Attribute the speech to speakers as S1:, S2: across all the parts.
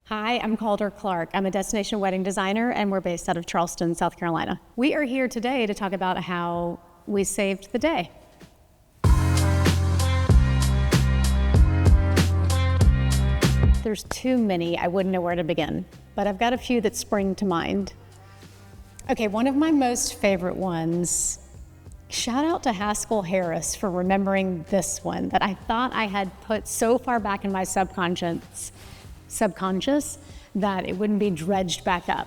S1: Hi, I'm Calder Clark. I'm a destination wedding designer, and we're based out of Charleston, South Carolina. We are here today to talk about how we saved the day. There's too many, I wouldn't know where to begin, but I've got a few that spring to mind. Okay, one of my most favorite ones, shout out to Haskell Harris for remembering this one that I thought I had put so far back in my subconscious that it wouldn't be dredged back up.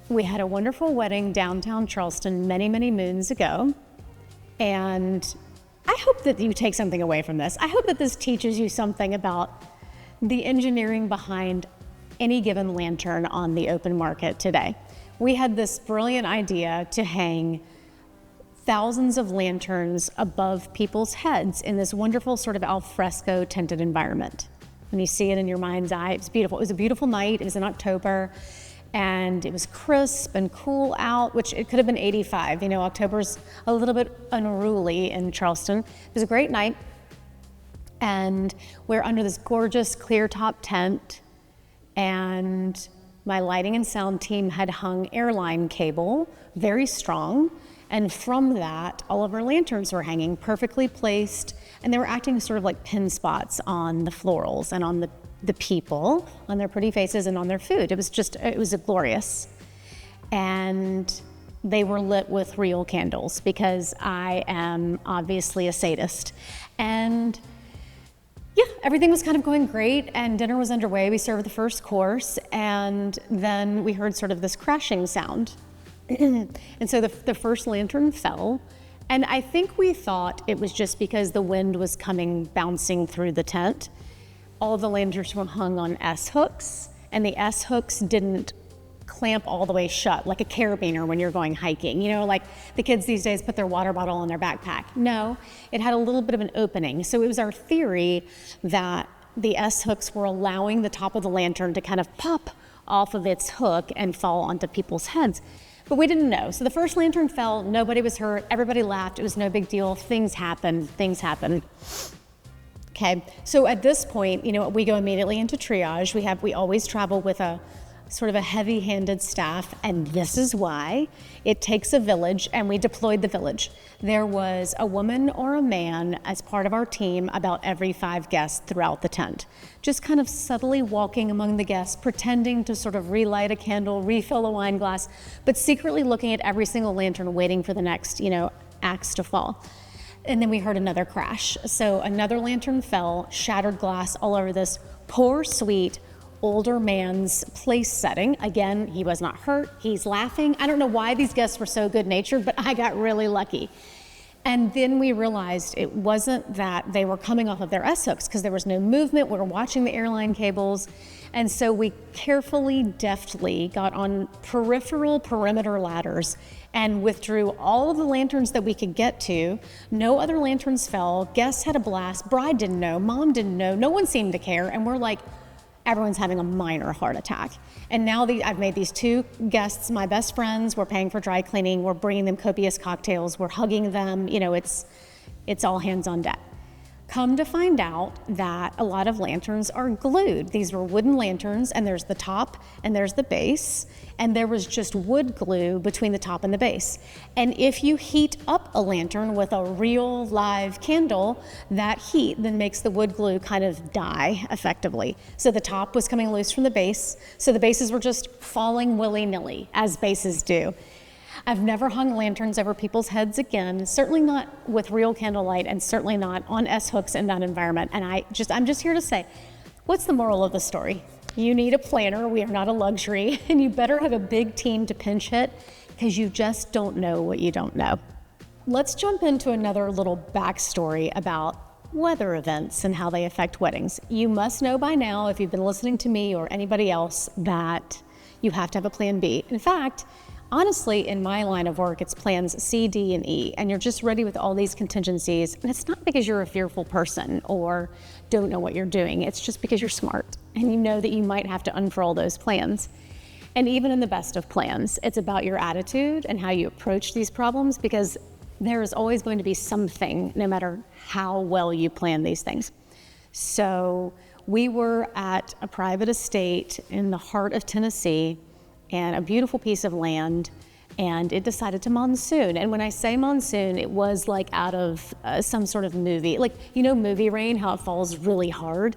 S1: We had a wonderful wedding downtown Charleston many, many moons ago, and I hope that you take something away from this. I hope that this teaches you something about the engineering behind any given lantern on the open market today. We had this brilliant idea to hang thousands of lanterns above people's heads in this wonderful sort of al fresco tinted environment. When you see it in your mind's eye, it's beautiful. It was a beautiful night. It was in October, and it was crisp and cool out, which it could have been 85. You know, October's a little bit unruly in Charleston. It was a great night, and we're under this gorgeous clear top tent, and my lighting and sound team had hung airline cable, very strong, and from that, all of our lanterns were hanging perfectly placed, and they were acting sort of like pin spots on the florals and on the people, on their pretty faces and on their food. It was glorious. And they were lit with real candles because I am obviously a sadist. And yeah, everything was kind of going great, and dinner was underway. We served the first course, and then we heard sort of this crashing sound. And so the first lantern fell, and I think we thought it was just because the wind was bouncing through the tent. All of the lanterns were hung on S-hooks, and the S-hooks didn't clamp all the way shut, like a carabiner when you're going hiking. You know, like the kids these days put their water bottle in their backpack. No, it had a little bit of an opening. So it was our theory that the S-hooks were allowing the top of the lantern to kind of pop off of its hook and fall onto people's heads. But we didn't know. So the first lantern fell, nobody was hurt, everybody laughed, it was no big deal, things happen. Okay, so at this point, you know, we go immediately into triage. We always travel with a sort of a heavy-handed staff, and this is why it takes a village, and we deployed the village. There was a woman or a man as part of our team about every 5 guests throughout the tent, just kind of subtly walking among the guests, pretending to sort of relight a candle, refill a wine glass, but secretly looking at every single lantern, waiting for the next, axe to fall. And then we heard another crash. So another lantern fell, shattered glass all over this poor, sweet, older man's place setting. Again, he was not hurt, he's laughing. I don't know why these guests were so good-natured, but I got really lucky. And then we realized it wasn't that they were coming off of their S-hooks because there was no movement. We were watching the airline cables. And so we carefully, deftly got on perimeter ladders and withdrew all of the lanterns that we could get to. No other lanterns fell. Guests had a blast. Bride didn't know. Mom didn't know. No one seemed to care. And we're like, everyone's having a minor heart attack. And now I've made these 2 guests my best friends. We're paying for dry cleaning. We're bringing them copious cocktails. We're hugging them. You know, it's all hands on deck. Come to find out that a lot of lanterns are glued. These were wooden lanterns, and there's the top and there's the base, and there was just wood glue between the top and the base. And if you heat up a lantern with a real live candle, that heat then makes the wood glue kind of die effectively. So the top was coming loose from the base, so the bases were just falling willy-nilly, as bases do. I've never hung lanterns over people's heads again, certainly not with real candlelight, and certainly not on S-hooks in that environment. And I'm just here to say, what's the moral of the story? You need a planner, we are not a luxury, and you better have a big team to pinch hit because you just don't know what you don't know. Let's jump into another little backstory about weather events and how they affect weddings. You must know by now, if you've been listening to me or anybody else, that you have to have a plan B. In fact, honestly, in my line of work, it's plans C, D, and E, and you're just ready with all these contingencies. And it's not because you're a fearful person or don't know what you're doing. It's just because you're smart and you know that you might have to unfurl those plans. And even in the best of plans, it's about your attitude and how you approach these problems, because there is always going to be something, no matter how well you plan these things. So we were at a private estate in the heart of Tennessee, and a beautiful piece of land, and it decided to monsoon. And when I say monsoon, it was like out of some sort of movie. Like, you know, movie rain, how it falls really hard?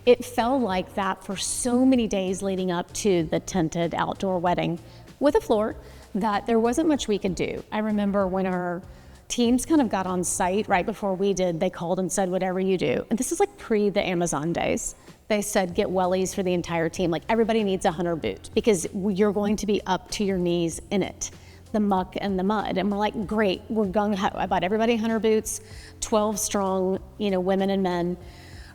S1: It fell like that for so many days leading up to the tented outdoor wedding with a floor that there wasn't much we could do. I remember when our teams kind of got on site right before we did, they called and said, whatever you do. And this is like pre the Amazon days. They said, get wellies for the entire team. Like, everybody needs a hunter boot because you're going to be up to your knees in it, the muck and the mud. And we're like, great, we're gung-ho. I bought everybody hunter boots, 12 strong, you know, women and men,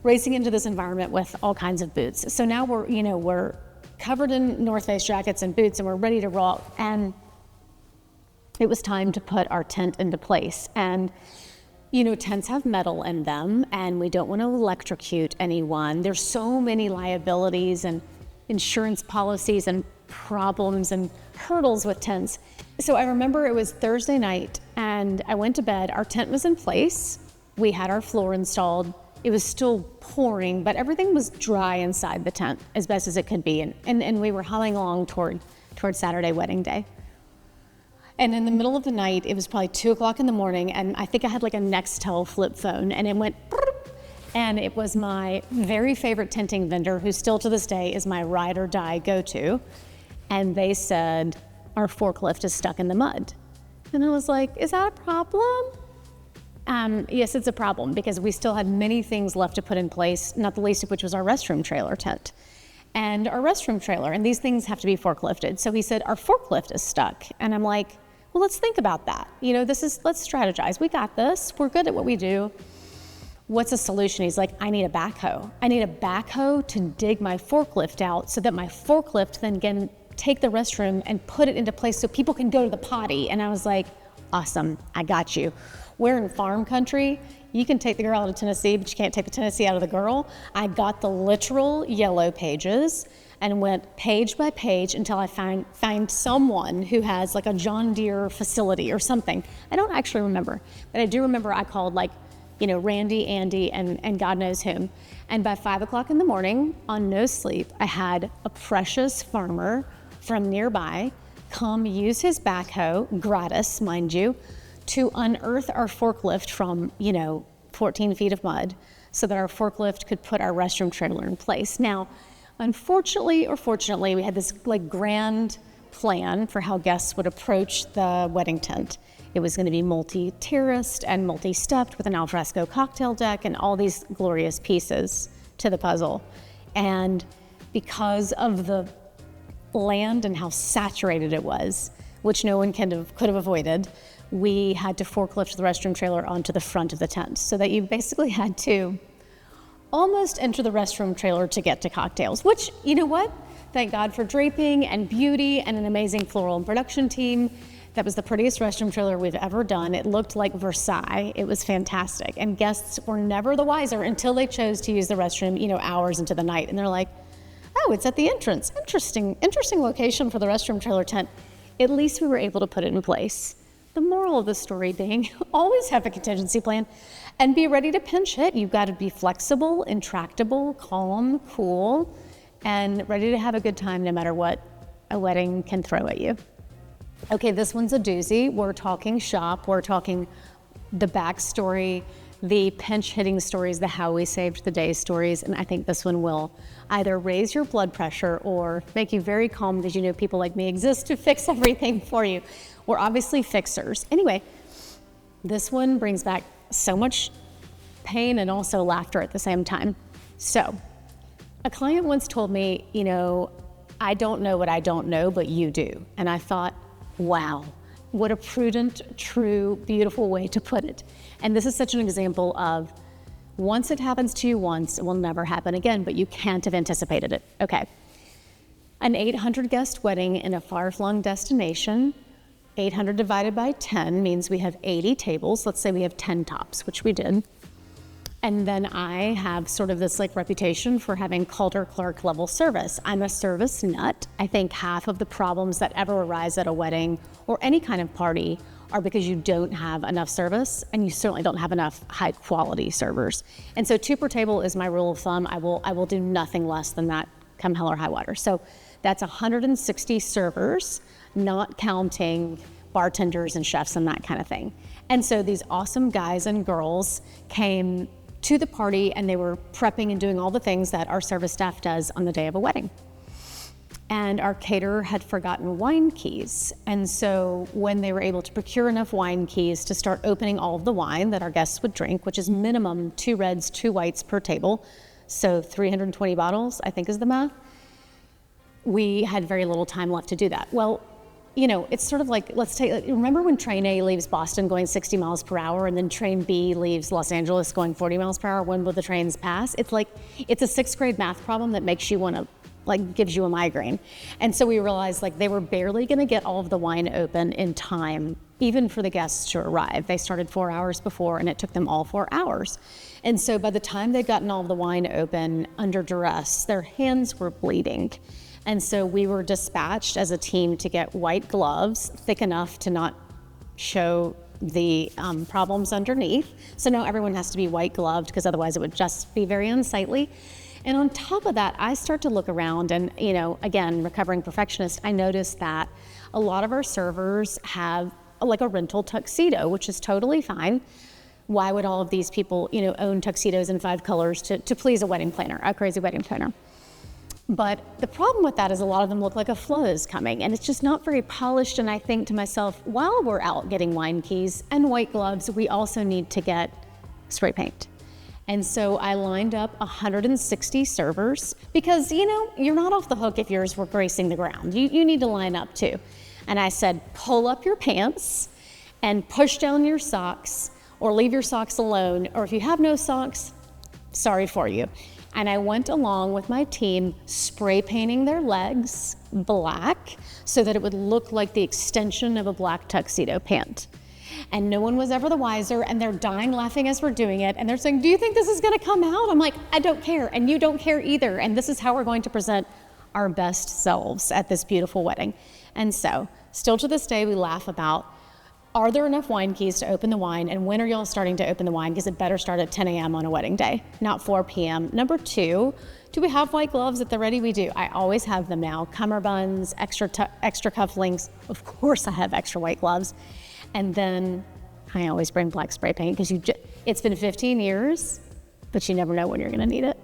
S1: racing into this environment with all kinds of boots. So now we're covered in North Face jackets and boots, and we're ready to rock. And it was time to put our tent into place. And, you know, tents have metal in them, and we don't want to electrocute anyone. There's so many liabilities and insurance policies and problems and hurdles with tents. So I remember it was Thursday night, and I went to bed. Our tent was in place. We had our floor installed. It was still pouring, but everything was dry inside the tent as best as it could be. And we were humming along toward Saturday wedding day. And in the middle of the night, it was probably 2:00 in the morning, and I think I had like a Nextel flip phone, and it went, and it was my very favorite tenting vendor, who still to this day is my ride or die go-to. And they said, our forklift is stuck in the mud. And I was like, is that a problem? Yes, it's a problem, because we still had many things left to put in place, not the least of which was our restroom trailer tent. And our restroom trailer, and these things have to be forklifted. So he said, our forklift is stuck. And I'm like, well, let's think about that. You know, let's strategize. We got this. We're good at what we do. What's a solution? He's like, I need a backhoe. I need a backhoe to dig my forklift out so that my forklift then can take the restroom and put it into place so people can go to the potty. And I was like, awesome, I got you. We're in farm country. You can take the girl out of Tennessee, but you can't take the Tennessee out of the girl. I got the literal yellow pages and went page by page until I find someone who has like a John Deere facility or something. I don't actually remember, but I do remember I called like, you know, Randy, Andy, and God knows whom. And by 5:00 in the morning, on no sleep, I had a precious farmer from nearby come use his backhoe, gratis, mind you, to unearth our forklift from, 14 feet of mud so that our forklift could put our restroom trailer in place. Now, unfortunately or fortunately, we had this like grand plan for how guests would approach the wedding tent. It was going to be multi-terraced and multi-stepped with an al fresco cocktail deck and all these glorious pieces to the puzzle. And because of the land and how saturated it was, which no one could have avoided, we had to forklift the restroom trailer onto the front of the tent, so that you basically had to almost enter the restroom trailer to get to cocktails, which, you know what? Thank God for draping and beauty and an amazing floral and production team. That was the prettiest restroom trailer we've ever done. It looked like Versailles. It was fantastic. And guests were never the wiser until they chose to use the restroom, hours into the night. And they're like, oh, it's at the entrance. Interesting location for the restroom trailer tent. At least we were able to put it in place. The moral of the story being, always have a contingency plan and be ready to pinch hit. You've got to be flexible, intractable, calm, cool, and ready to have a good time no matter what a wedding can throw at you. Okay, this one's a doozy. We're talking shop. We're talking the backstory, the pinch hitting stories, the how we saved the day stories, and I think this one will either raise your blood pressure or make you very calm, because you know people like me exist to fix everything for you. We're obviously fixers. Anyway, this one brings back so much pain and also laughter at the same time. So, a client once told me, I don't know what I don't know, but you do. And I thought, wow, what a prudent, true, beautiful way to put it. And this is such an example of, once it happens to you once, it will never happen again, but you can't have anticipated it. Okay. An 800 guest wedding in a far-flung destination. 800 divided by 10 means we have 80 tables. Let's say we have 10 tops, which we did. And then I have sort of this like reputation for having Calder Clark level service. I'm a service nut. I think half of the problems that ever arise at a wedding or any kind of party are because you don't have enough service, and you certainly don't have enough high quality servers. And so 2 per table is my rule of thumb. I will do nothing less than that come hell or high water. So that's 160 servers, not counting bartenders and chefs and that kind of thing. And so these awesome guys and girls came to the party, and they were prepping and doing all the things that our service staff does on the day of a wedding. And our caterer had forgotten wine keys. And so when they were able to procure enough wine keys to start opening all of the wine that our guests would drink, which is minimum 2 reds, 2 whites per table, so 320 bottles, I think is the math, we had very little time left to do that. Well, you know, it's sort of like, remember when train A leaves Boston going 60 miles per hour and then train B leaves Los Angeles going 40 miles per hour? When will the trains pass? It's like, it's a 6th grade math problem that makes you want to, like, gives you a migraine. And so we realized like they were barely going to get all of the wine open in time, even for the guests to arrive. They started 4 hours before, and it took them all 4 hours. And so by the time they'd gotten all of the wine open under duress, their hands were bleeding. And so we were dispatched as a team to get white gloves, thick enough to not show the problems underneath. So now everyone has to be white gloved, because otherwise it would just be very unsightly. And on top of that, I start to look around, and, you know, again, recovering perfectionist, I noticed that a lot of our servers have like a rental tuxedo, which is totally fine. Why would all of these people, you know, own tuxedos in 5 colors to please a wedding planner, a crazy wedding planner? But the problem with that is a lot of them look like a flow is coming, and it's just not very polished. And I think to myself, while we're out getting wine keys and white gloves, we also need to get spray paint. And so I lined up 160 servers, because, you know, you're not off the hook if yours were gracing the ground. You need to line up too. And I said, pull up your pants and push down your socks, or leave your socks alone, or if you have no socks, sorry for you. And I went along with my team spray painting their legs black so that it would look like the extension of a black tuxedo pant. And no one was ever the wiser, and they're dying laughing as we're doing it. And they're saying, do you think this is gonna come out? I'm like, I don't care, and you don't care either. And this is how we're going to present our best selves at this beautiful wedding. And so, still to this day, we laugh about, are there enough wine keys to open the wine? And when are y'all starting to open the wine? Because it better start at 10 a.m. on a wedding day, not 4 p.m. Number 2, do we have white gloves at the ready? We do. I always have them now. Cummerbunds, extra cufflinks. Of course I have extra white gloves. And then I always bring black spray paint, because it's been 15 years, but you never know when you're gonna need it.